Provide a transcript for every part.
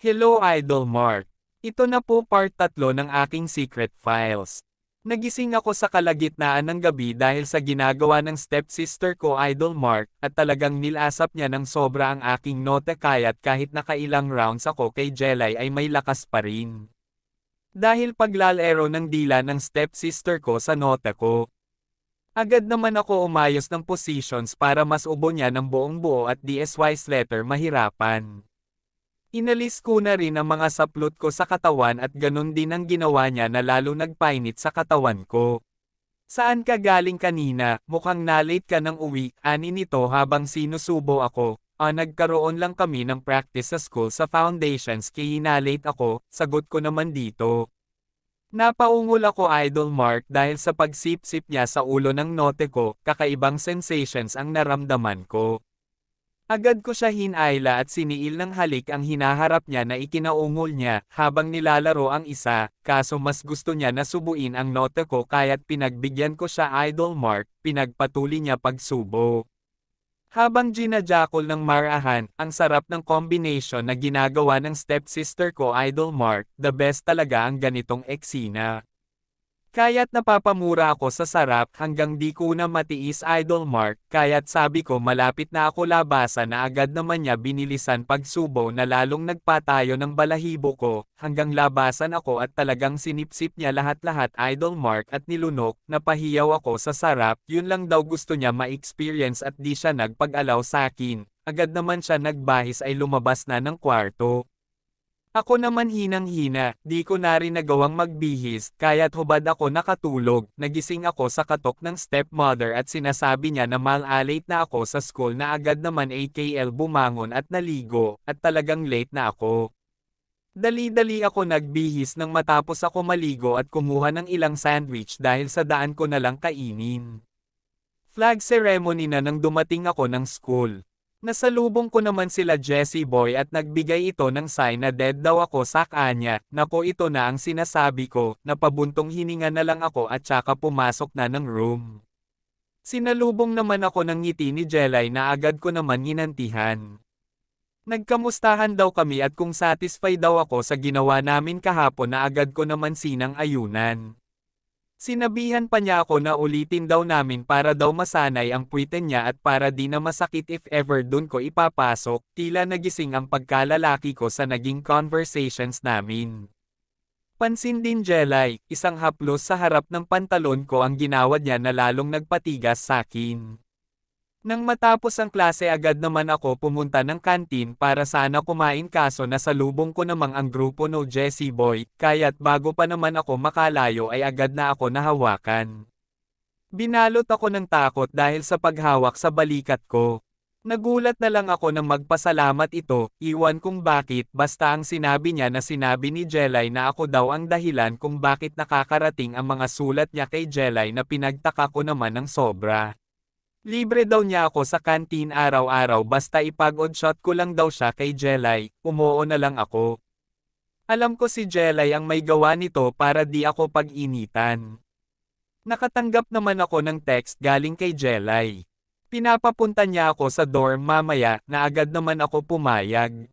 Hello Idol Mark. Ito na po part 3 ng aking secret files. Nagising ako sa kalagitnaan ng gabi dahil sa ginagawa ng stepsister ko Idol Mark at talagang nilasap niya ng sobra ang aking note kaya't kahit nakailang rounds ako kay Jelay ay may lakas pa rin. Dahil paglalero ng dila ng stepsister ko sa note ko. Agad naman ako umayos ng positions para mas ubo niya ng buong buo at DSY's letter mahirapan. Inalis ko na rin ang mga saplot ko sa katawan at ganun din ang ginawa niya na lalo nagpainit sa katawan ko. Saan ka galing kanina? Mukhang nalate ka ng uwi, ani nito habang sinusubo ako. Nagkaroon lang kami ng practice sa school sa foundations kaya nalate ako, sagot ko naman dito. Napaungol ako Idol Mark dahil sa pagsip-sip niya sa ulo ng note ko, kakaibang sensations ang naramdaman ko. Agad ko siya hinayla at siniil ng halik ang hinaharap niya na ikinaungol niya habang nilalaro ang isa, kaso mas gusto niya na subuin ang note ko kaya't pinagbigyan ko siya Idol Mark, pinagpatuli niya pagsubo. Habang ginajakol ng marahan, ang sarap ng combination na ginagawa ng stepsister ko Idol Mark, the best talaga ang ganitong eksena. Kaya't napapamura ako sa sarap hanggang di ko na matiis Idol Mark, kaya't sabi ko malapit na ako labasan na agad naman niya binilisan pagsubo na lalong nagpatayo ng balahibo ko, hanggang labasan ako at talagang sinipsip niya lahat-lahat Idol Mark at nilunok, napahiyaw ako sa sarap, yun lang daw gusto niya ma-experience at di siya nagpag-alaw sakin, agad naman siya nagbahis ay lumabas na ng kwarto. Ako naman hinang-hina, di ko na rin nagawang magbihis, kaya't hubad ako nakatulog, nagising ako sa katok ng stepmother at sinasabi niya na mal-late na ako sa school na agad naman AKL bumangon at naligo, at talagang late na ako. Dali-dali ako nagbihis nang matapos ako maligo at kumuha ng ilang sandwich dahil sa daan ko na lang kainin. Flag ceremony na nang dumating ako ng school. Nasalubong ko naman sila Jessie Boy at nagbigay ito ng sign na dead daw ako sa kanya, nako ito na ang sinasabi ko, napabuntong hininga na lang ako at saka pumasok na ng room. Sinalubong naman ako ng ngiti ni Jelay na agad ko naman ginantihan. Nagkamustahan daw kami at kung satisfied daw ako sa ginawa namin kahapon na agad ko naman sinang ayunan. Sinabihan pa niya ako na ulitin daw namin para daw masanay ang puwiten niya at para di na masakit if ever dun ko ipapasok, tila nagising ang pagkalalaki ko sa naging conversations namin. Pansin din Jelay, isang haplos sa harap ng pantalon ko ang ginawad niya na lalong nagpatigas sakin. Nang matapos ang klase agad naman ako pumunta ng kantin para sana kumain kaso nasalubong ko namang ang grupo no Jessie Boy, kaya't bago pa naman ako makalayo ay agad na ako nahawakan. Binalot ako ng takot dahil sa paghawak sa balikat ko. Nagulat na lang ako nang magpasalamat ito, iwan kung bakit basta ang sinabi niya na sinabi ni Jelay na ako daw ang dahilan kung bakit nakakarating ang mga sulat niya kay Jelay na pinagtaka ko naman ng sobra. Libre daw niya ako sa kantin araw-araw basta ipag-odd shot ko lang daw siya kay Jelay, umuo na lang ako. Alam ko si Jelay ang may gawa nito para di ako pag-initan. Nakatanggap naman ako ng text galing kay Jelay. Pinapapunta niya ako sa dorm mamaya na agad naman ako pumayag.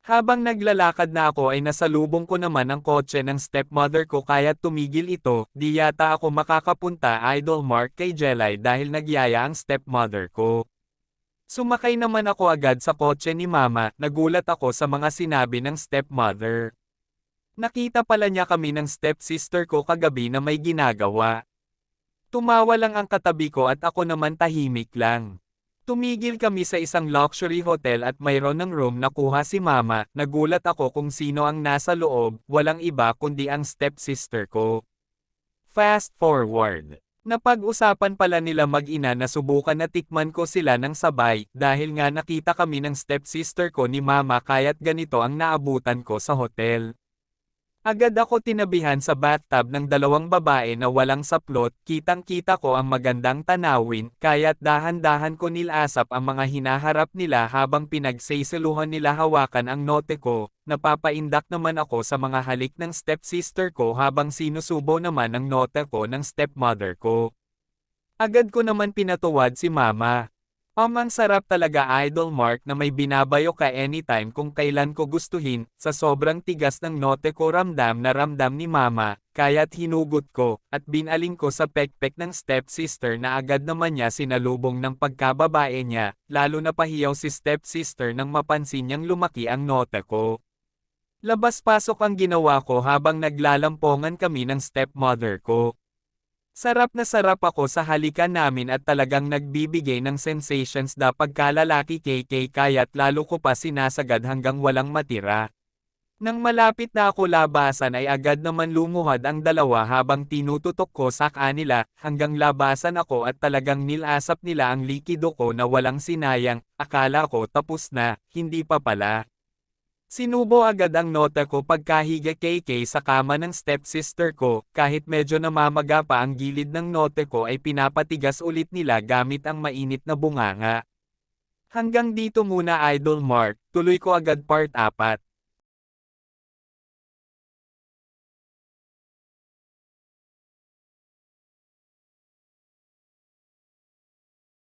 Habang naglalakad na ako ay nasalubong ko naman ang kotse ng stepmother ko kaya tumigil ito, di yata ako makakapunta Idol Mark kay Jelay dahil nagyaya ang stepmother ko. Sumakay naman ako agad sa kotse ni mama, nagulat ako sa mga sinabi ng stepmother. Nakita pala niya kami ng stepsister ko kagabi na may ginagawa. Tumawa lang ang katabi ko at ako naman tahimik lang. Tumigil kami sa isang luxury hotel at mayroon ng room na kuha si mama, nagulat ako kung sino ang nasa loob, walang iba kundi ang stepsister ko. Fast forward. Napag-usapan pala nila mag-ina na subukan na tikman ko sila ng sabay, dahil nga nakita kami ng stepsister ko ni mama kaya't ganito ang naabutan ko sa hotel. Agad ako tinabihan sa bathtub ng dalawang babae na walang saplot, kitang-kita ko ang magandang tanawin, kaya't dahan-dahan ko nilasap ang mga hinaharap nila habang pinagsaysaluhan nila hawakan ang note ko, napapaindak naman ako sa mga halik ng stepsister ko habang sinusubo naman ang note ko ng stepmother ko. Agad ko naman pinatuwad si mama. Ang sarap talaga Idol Mark na may binabayo ka anytime kung kailan ko gustuhin, sa sobrang tigas ng note ko ramdam na ramdam ni mama, kaya't hinugot ko, at binaling ko sa pekpek ng stepsister na agad naman niya sinalubong ng pagkababae niya, lalo na pahiyaw si stepsister nang mapansin niyang lumaki ang note ko. Labas-pasok ang ginawa ko habang naglalampongan kami ng stepmother ko. Sarap na sarap ako sa halikan namin at talagang nagbibigay ng sensations na pagkalalaki KK kaya't lalo ko pa sinasagad hanggang walang matira. Nang malapit na ako labasan ay agad naman lumuhad ang dalawa habang tinututok ko sa kanila hanggang labasan ako at talagang nilasap nila ang likido ko na walang sinayang, akala ko tapos na, hindi pa pala. Sinubo agad ang nota ko pagkahiga KK sa kama ng stepsister ko, kahit medyo namamaga pa ang gilid ng note ko ay pinapatigas ulit nila gamit ang mainit na bunganga. Hanggang dito muna Idol Mark, tuloy ko agad part 4.